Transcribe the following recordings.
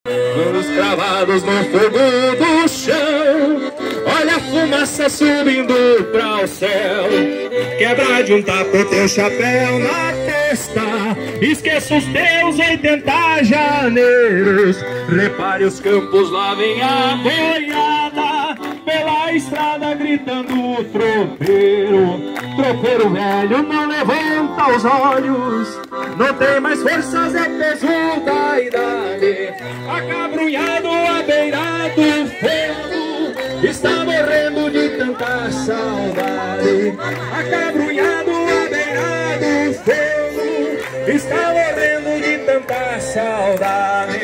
Mãos cravados no fogo do chão, olha a fumaça subindo para o céu. Quebra de um tapa o teu chapéu na testa, esqueça os teus 80 janeiros. Repare os campos, lá vem a boiada, pela estrada gritando o tropeiro. Tropeiro velho não levanta os olhos, não tem mais forças, é o peso da idade. Acabrunhado à beira do fogo, está morrendo de tanta saudade. Acabrunhado à beira do fogo, está morrendo de tanta saudade.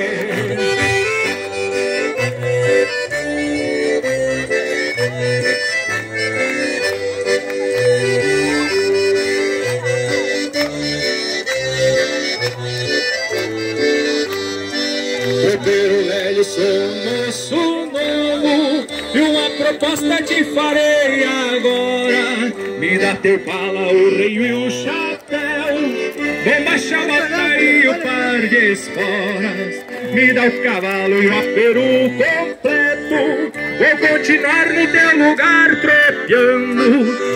Tropeiro velho, sou moço novo, e uma proposta te farei agora. Me dá teu pala, o reio e o chapéu, bombacha, bota e o par de esporas. Me dá o cavalo e o aperu completo, vou continuar no teu lugar tropeando.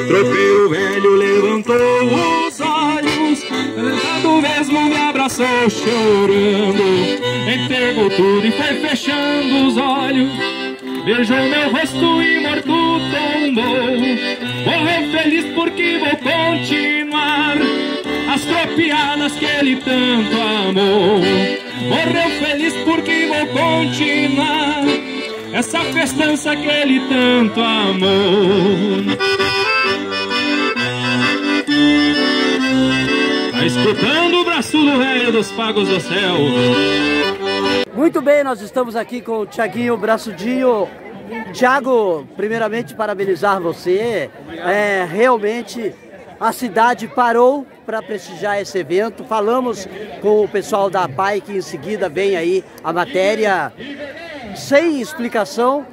Tropeiro velho levantou os olhos, cantando mesmo me abraçou chorando. Entregou tudo e foi fechando os olhos, beijou meu rosto e morto tombou. Morreu feliz porque vou continuar as tropiadas que ele tanto amou. Morreu feliz porque vou continuar essa festança que ele tanto amou. Tá escutando o braço do velho dos pagos do céu. Muito bem, nós estamos aqui com o Thiaguinho Braçudinho. Thiago, primeiramente parabenizar você. Realmente a cidade parou para prestigiar esse evento. Falamos com o pessoal da PAI, que em seguida vem aí a matéria sem explicação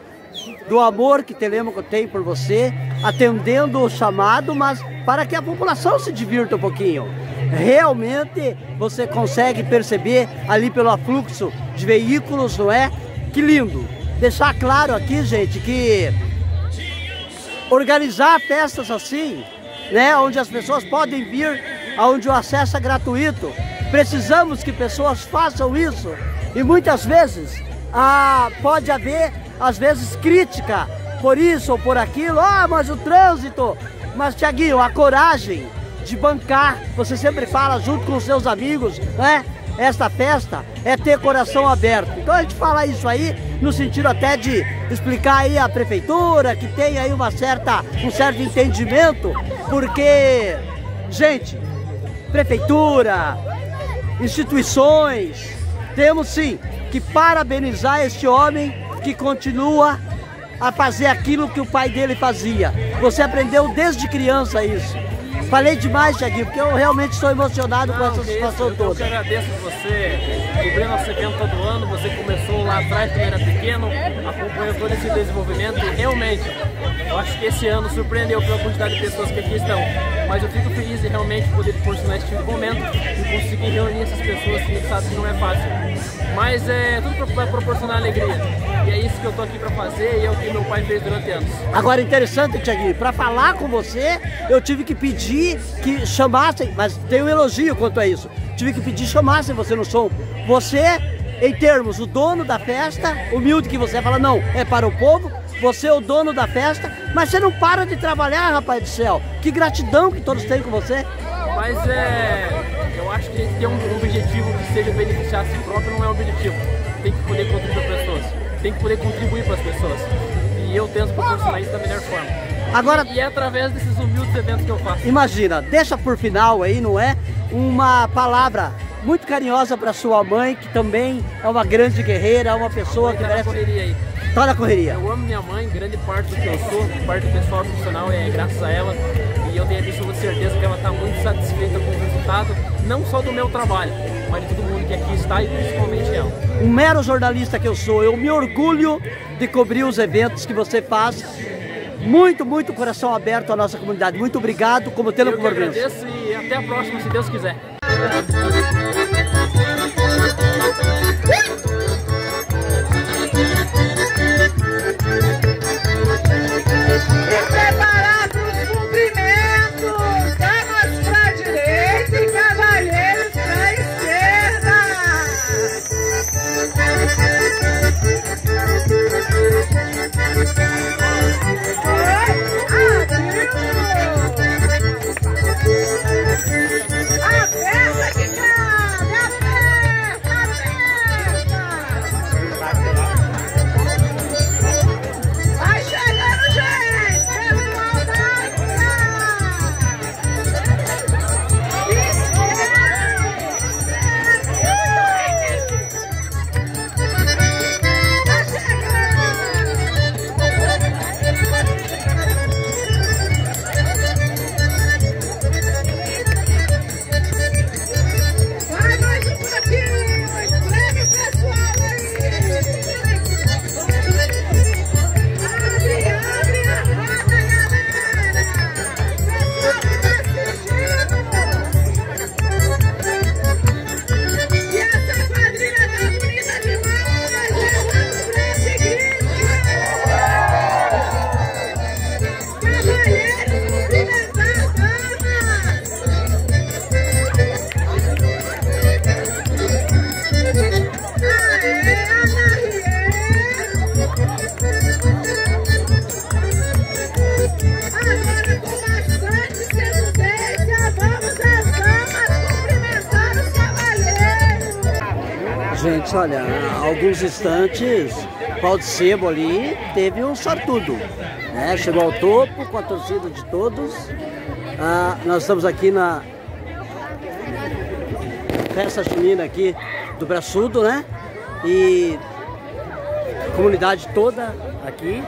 do amor que Telêmaco tem por você, atendendo o chamado, mas para que a população se divirta um pouquinho. Realmente você consegue perceber ali pelo afluxo de veículos, não é? Que lindo! Deixar claro aqui, gente, que organizar festas assim, né, onde as pessoas podem vir, onde o acesso é gratuito, precisamos que pessoas façam isso. E muitas vezes pode haver, às vezes, crítica por isso ou por aquilo. Mas o trânsito... Mas, Thiaguinho, a coragem de bancar, você sempre fala junto com os seus amigos, né? Esta festa é ter coração aberto. Então a gente fala isso aí no sentido até de explicar aí a prefeitura, que tem aí um certo entendimento, porque, gente, prefeitura, instituições, temos sim que parabenizar este homem que continua a fazer aquilo que o pai dele fazia. Você aprendeu desde criança isso. Falei demais, Thiaguinho, porque eu realmente estou emocionado com essa situação toda. Eu que agradeço você, cobrir nosso evento todo ano. Você começou lá atrás, quando era pequeno, acompanhou todo esse desenvolvimento e realmente, eu acho que esse ano surpreendeu pela quantidade de pessoas que aqui estão. Mas eu fico feliz de realmente poder proporcionar esse tipo de momento e conseguir reunir essas pessoas, que a gente sabe que não é fácil. Mas é tudo para proporcionar alegria. E é isso que eu tô aqui para fazer e é o que meu pai fez durante anos. Agora, interessante, Thiaguinho, para falar com você, eu tive que pedir que chamassem, mas tem um elogio quanto a isso. Tive que pedir que chamassem você no som. Você, em termos, o dono da festa, humilde que você fala, não, é para o povo, você é o dono da festa, mas você não para de trabalhar, rapaz do céu. Que gratidão que todos têm com você. Mas eu acho que a gente tem um objetivo que seja beneficiar a si próprio, não é um objetivo. Tem que poder contribuir para as pessoas, tem que poder contribuir para as pessoas. E eu tento proporcionar isso da melhor forma. Agora, e é através desses humildes eventos que eu faço. Imagina, deixa por final aí, não é? Uma palavra muito carinhosa para sua mãe, que também é uma grande guerreira, uma pessoa que merece... correria aí. Tá na correria. Eu amo minha mãe, grande parte do que eu sou, parte do pessoal profissional é graças a ela. E eu tenho absoluta certeza que ela está muito satisfeita com o resultado, não só do meu trabalho, mas de todo mundo que aqui está e principalmente ela. Um mero jornalista que eu sou, eu me orgulho de cobrir os eventos que você faz. Muito, muito coração aberto à nossa comunidade. Muito obrigado, como Telêmaco Morbense. Eu que agradeço e até a próxima, se Deus quiser. Gente, olha, alguns instantes, Pau de Sebo ali teve um sortudo, né? Chegou ao topo com a torcida de todos. Nós estamos aqui na festa junina aqui do Braçudo, né? E a comunidade toda aqui,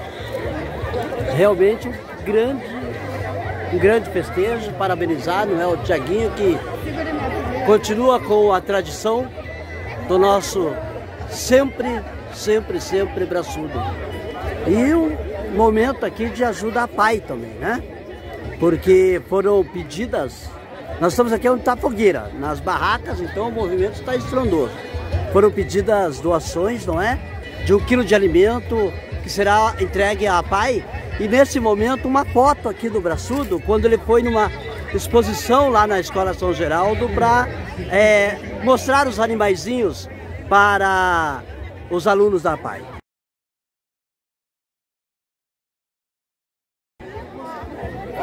realmente um grande festejo, parabenizar, não é, o Tiaguinho, que continua com a tradição do nosso sempre Braçudo. E um momento aqui de ajuda a pai também, né? Porque foram pedidas, nós estamos aqui onde está a fogueira, nas barracas, então o movimento está estrondoso. Foram pedidas doações, não é? De 1 quilo de alimento que será entregue a pai. E nesse momento uma foto aqui do Braçudo, quando ele foi numa exposição lá na Escola São Geraldo para mostrar os animaizinhos para os alunos da PAI.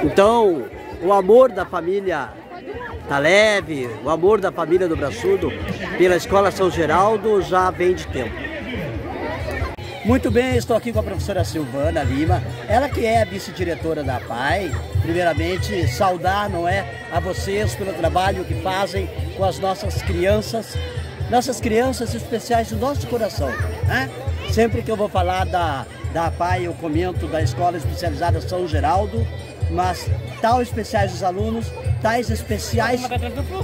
Então, o amor da família Taleve, o amor da família do Braçudo pela Escola São Geraldo já vem de tempo. Muito bem, estou aqui com a professora Silvana Lima, ela que é a vice-diretora da PAI. Primeiramente, saudar, não é, a vocês pelo trabalho que fazem com as nossas crianças especiais do nosso coração, né? Sempre que eu vou falar da PAI, eu comento da Escola Especializada São Geraldo, mas tal especiais os alunos, tais especiais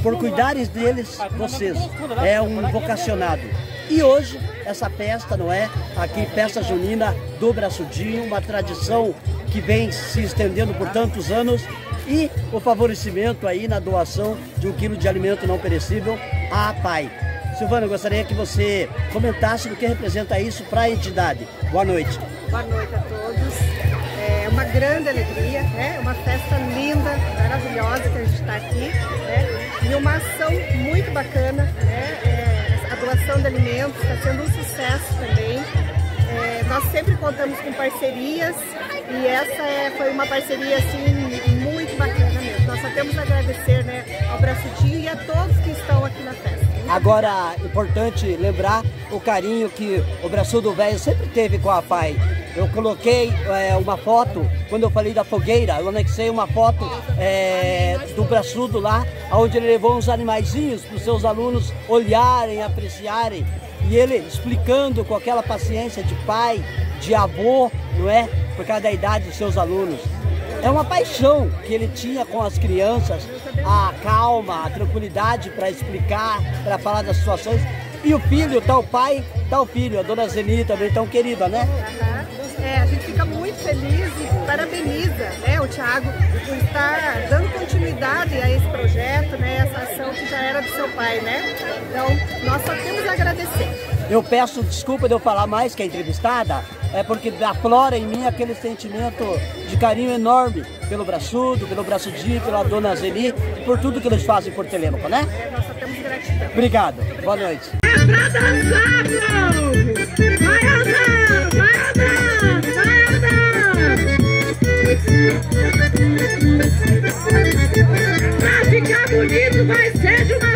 por cuidarem deles, vocês, é um vocacionado. E hoje, essa festa, não é? Aqui, festa junina do Braçudinho, uma tradição que vem se estendendo por tantos anos, e o favorecimento aí na doação de 1 quilo de alimento não perecível à PAI. Silvana, eu gostaria que você comentasse do que representa isso para a entidade. Boa noite. Boa noite a todos. É uma grande alegria, né? Uma festa linda, maravilhosa que a gente está aqui, né? E uma ação muito bacana, né? A doação de alimentos está sendo um sucesso também. Nós sempre contamos com parcerias e essa foi uma parceria assim muito bacana mesmo. Nós só temos a agradecer, né, ao Braçudinho e a todos que estão aqui na festa. Agora, importante lembrar o carinho que o Braçudo Velho sempre teve com a PAI. Eu coloquei uma foto, quando eu falei da fogueira, eu anexei uma foto do Braçudo lá, onde ele levou uns animaizinhos para os seus alunos olharem, apreciarem, e ele explicando com aquela paciência de pai, de avô, não é? Por causa da idade dos seus alunos. É uma paixão que ele tinha com as crianças, a calma, a tranquilidade para explicar, para falar das situações. E o filho, tal pai, tal filho, a dona Zeni também tão querida, né? A gente fica muito feliz e parabeniza, né, o Thiago por estar dando continuidade a esse projeto, né, essa ação que já era do seu pai, né? Então, nós só temos a agradecer. Eu peço desculpa de eu falar mais que a entrevistada, porque aflora em mim aquele sentimento de carinho enorme pelo Braçudo, pelo Braçudinho, pela dona Zeni, por tudo que eles fazem por Telêmaco, né? Nós só temos gratidão. Obrigado. Boa noite. É pra dançar, povo! Vai andar! Vai andar! Vai andar! Pra ficar bonito vai ser de uma